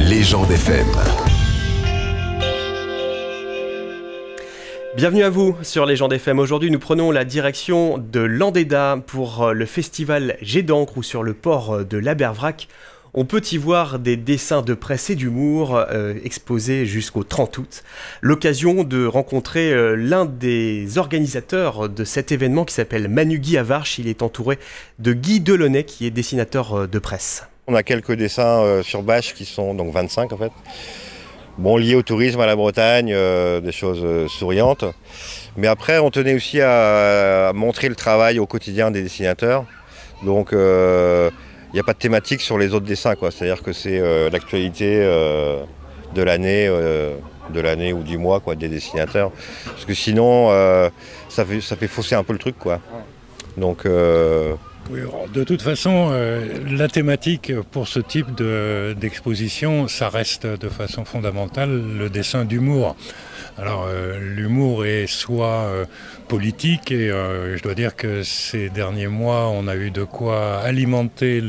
Légende FM. Bienvenue à vous sur Légende FM. Aujourd'hui, nous prenons la direction de Landéda pour le festival Jet d'encre ou sur le port de l'Abervrac. On peut y voir des dessins de presse et d'humour exposés jusqu'au 30 août. L'occasion de rencontrer l'un des organisateurs de cet événement qui s'appelle Manu Guy Avarche. Il est entouré de Guy Delaunay qui est dessinateur de presse. On a quelques dessins sur bâche qui sont donc 25 en fait. Bon, liés au tourisme, à la Bretagne, des choses souriantes. Mais après, on tenait aussi à montrer le travail au quotidien des dessinateurs. Donc, il n'y a pas de thématique sur les autres dessins, quoi. C'est-à-dire que c'est l'actualité de l'année ou du mois, quoi, des dessinateurs. Parce que sinon, ça fait fausser un peu le truc, quoi. Donc, oui, de toute façon, la thématique pour ce type d'exposition, ça reste de façon fondamentale le dessin d'humour. Alors l'humour est soit politique et je dois dire que ces derniers mois, on a eu de quoi alimenter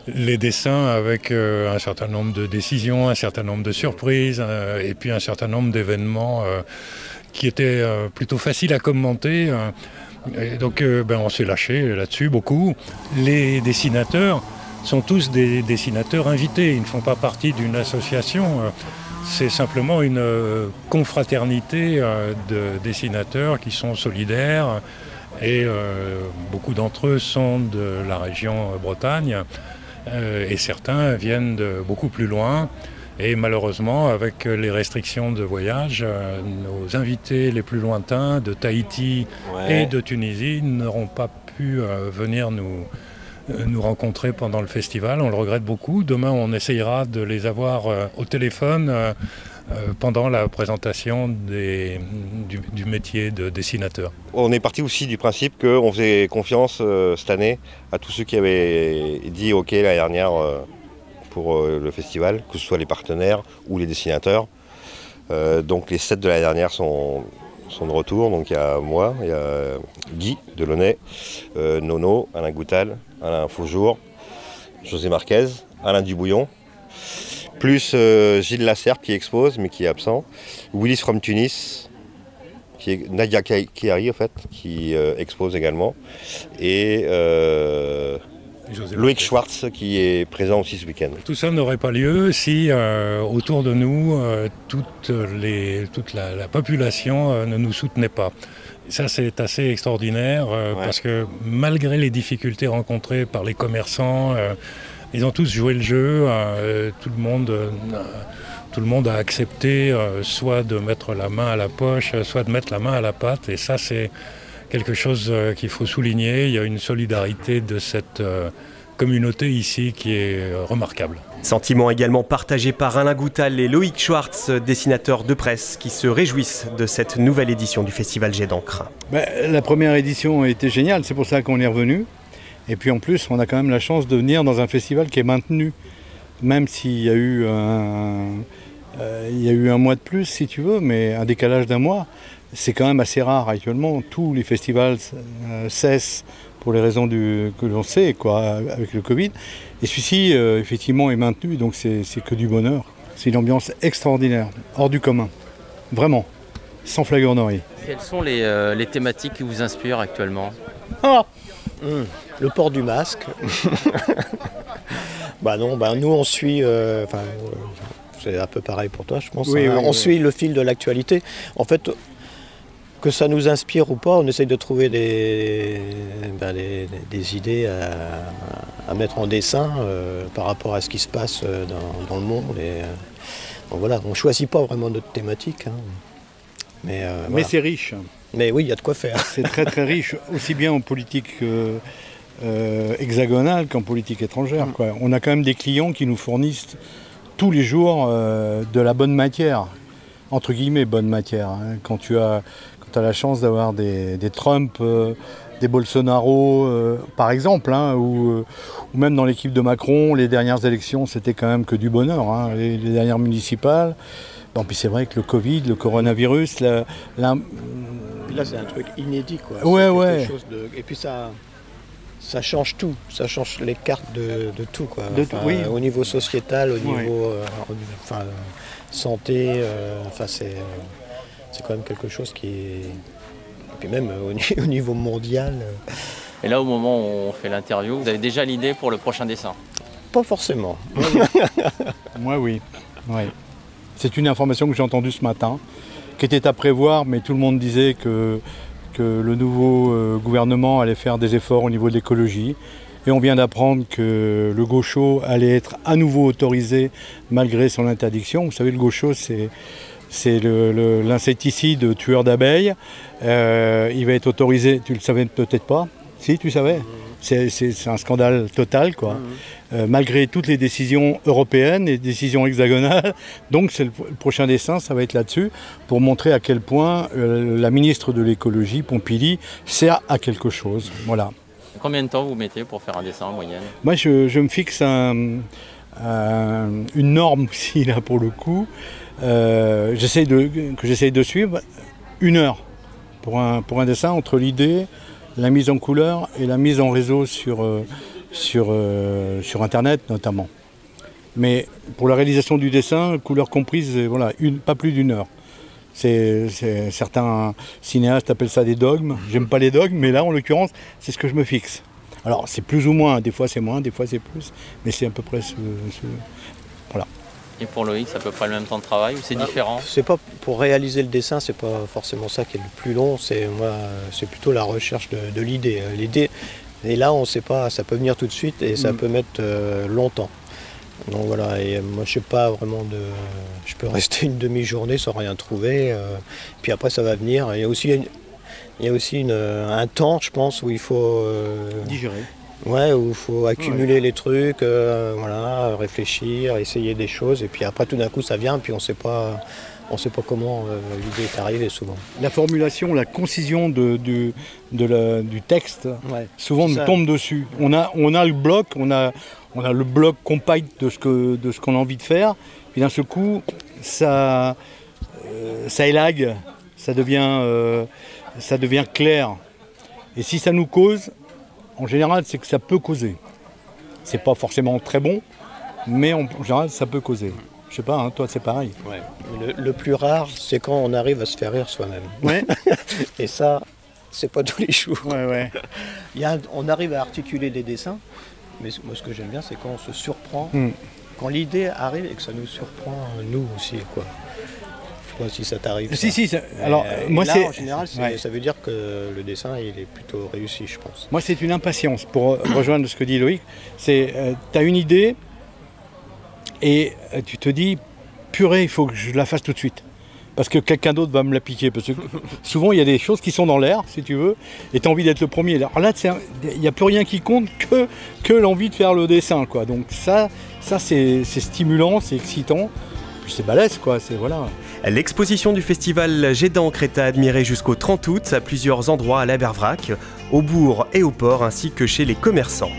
les dessins avec un certain nombre de décisions, un certain nombre de surprises et puis un certain nombre d'événements qui étaient plutôt faciles à commenter. Et donc on s'est lâché là-dessus beaucoup. Les dessinateurs sont tous des dessinateurs invités, ils ne font pas partie d'une association. C'est simplement une confraternité de dessinateurs qui sont solidaires et beaucoup d'entre eux sont de la région Bretagne et certains viennent de beaucoup plus loin. Et malheureusement, avec les restrictions de voyage, nos invités les plus lointains de Tahiti et de Tunisie n'auront pas pu venir nous rencontrer pendant le festival. On le regrette beaucoup. Demain, on essayera de les avoir au téléphone pendant la présentation du métier de dessinateur. On est parti aussi du principe qu'on faisait confiance cette année à tous ceux qui avaient dit OK l'année dernière pour le festival, que ce soit les partenaires ou les dessinateurs. Donc les 7 de l'année dernière sont de retour. Donc il y a moi, il y a Guy Delaunay, Nono, Alain Goutal, Alain Faujour, José Marquez, Alain Dubouillon, plus Gilles Lasserre qui expose mais qui est absent, Willis from Tunis, qui est Nadia Kiari en fait, qui expose également, et Loïc Schwartz qui est présent aussi ce week-end. Tout ça n'aurait pas lieu si autour de nous, toute la population ne nous soutenait pas. Et ça c'est assez extraordinaire parce que malgré les difficultés rencontrées par les commerçants, ils ont tous joué le jeu, tout le monde a accepté soit de mettre la main à la poche, soit de mettre la main à la pâte, et ça c'est quelque chose qu'il faut souligner. Il y a une solidarité de cette communauté ici qui est remarquable. Sentiment également partagé par Alain Goutal et Loïc Schwartz, dessinateurs de presse, qui se réjouissent de cette nouvelle édition du festival Jet d'encre. La première édition a été géniale, c'est pour ça qu'on est revenu. Et puis en plus, on a quand même la chance de venir dans un festival qui est maintenu, même s'il y a eu un mois de plus, si tu veux, mais un décalage d'un mois. C'est quand même assez rare actuellement. Tous les festivals cessent pour les raisons que l'on sait, quoi, avec le Covid. Et celui-ci, effectivement, est maintenu, donc c'est que du bonheur. C'est une ambiance extraordinaire, hors du commun. Vraiment, sans flagornerie. Quelles sont les thématiques qui vous inspirent actuellement ? Le port du masque. Nous on suit... c'est un peu pareil pour toi, je pense. Oui, on suit le fil de l'actualité. En fait, que ça nous inspire ou pas, on essaye de trouver des idées à mettre en dessin par rapport à ce qui se passe dans le monde. Donc voilà, on ne choisit pas vraiment notre thématique. Mais c'est riche. Mais oui, il y a de quoi faire. C'est très très riche, aussi bien en politique hexagonale qu'en politique étrangère, quoi. On a quand même des clients qui nous fournissent tous les jours de la bonne matière, entre guillemets bonne matière. Quand tu as la chance d'avoir des Trump, des Bolsonaro, par exemple, ou même dans l'équipe de Macron, les dernières élections, c'était quand même que du bonheur, les dernières municipales. Bon, puis c'est vrai que le Covid, le coronavirus, là c'est un truc inédit, quoi. Ouais. Et puis ça Ça change tout, ça change les cartes de tout, quoi. Oui. Au niveau sociétal, au Oui. niveau santé, c'est quand même quelque chose qui est... Et puis même au niveau mondial. Et là, au moment où on fait l'interview, vous avez déjà l'idée pour le prochain dessin? Pas forcément. Moi, oui. C'est une information que j'ai entendue ce matin, qui était à prévoir, mais tout le monde disait que le nouveau gouvernement allait faire des efforts au niveau de l'écologie. Et on vient d'apprendre que le gaucho allait être à nouveau autorisé malgré son interdiction. Vous savez, le gaucho, c'est l'insecticide tueur d'abeilles. Il va être autorisé, tu le savais peut-être pas? Si, tu savais? C'est un scandale total, quoi. Malgré toutes les décisions européennes et décisions hexagonales. Donc le prochain dessin, ça va être là-dessus, pour montrer à quel point la ministre de l'écologie, Pompili, sert à quelque chose. Voilà. Combien de temps vous mettez pour faire un dessin en moyenne? Moi, je me fixe une norme aussi, là, pour le coup, que j'essaye de suivre, 1 heure pour un dessin, entre l'idée, la mise en couleur et la mise en réseau sur Internet notamment. Mais pour la réalisation du dessin, couleur comprise, voilà, pas plus d'1 heure. Certains cinéastes appellent ça des dogmes. J'aime pas les dogmes, mais là, en l'occurrence, c'est ce que je me fixe. Alors, c'est plus ou moins, des fois c'est moins, des fois c'est plus, mais c'est à peu près voilà. Et pour Loïc, c'est à peu près le même temps de travail ou c'est différent? C'est pas pour réaliser le dessin, c'est pas forcément ça qui est le plus long. C'est plutôt la recherche de l'idée. L'idée, et là, on ne sait pas, ça peut venir tout de suite et ça peut mettre longtemps. Donc voilà, et moi je sais pas vraiment je peux rester une demi-journée sans rien trouver, puis après ça va venir. Il y a aussi un temps, je pense, où il faut digérer. Ouais, où il faut accumuler les trucs, réfléchir, essayer des choses, et puis après tout d'un coup ça vient, puis on sait pas comment l'idée est arrivée souvent. La formulation, la concision du texte, souvent nous tombe dessus. On a le bloc, on a le bloc compact de ce qu'on a envie de faire, et d'un seul coup, ça élague, ça devient clair. Et si ça nous cause, en général, c'est que ça peut causer. C'est pas forcément très bon, mais en général, ça peut causer. Je sais pas, hein, toi c'est pareil. Ouais. Le plus rare, c'est quand on arrive à se faire rire soi-même. Ouais. Et ça, c'est pas tous les jours. Ouais. On arrive à articuler des dessins, mais moi ce que j'aime bien, c'est quand on se surprend, quand l'idée arrive et que ça nous surprend nous aussi, quoi. Je sais pas si ça t'arrive. Si. Alors moi là, c'est. En général, ça veut dire que le dessin il est plutôt réussi, je pense. Moi c'est une impatience pour rejoindre ce que dit Loïc. C'est t'as une idée. Et tu te dis, purée, il faut que je la fasse tout de suite. Parce que quelqu'un d'autre va me la piquer. Parce que souvent, il y a des choses qui sont dans l'air, si tu veux, et tu as envie d'être le premier. Alors là, il n'y a plus rien qui compte que l'envie de faire le dessin, quoi. Donc ça c'est stimulant, c'est excitant. Puis c'est balèze, quoi. Voilà. L'exposition du festival Jet d'encre est à admirer jusqu'au 30 août à plusieurs endroits à l'Abervrac, au bourg et au port, ainsi que chez les commerçants.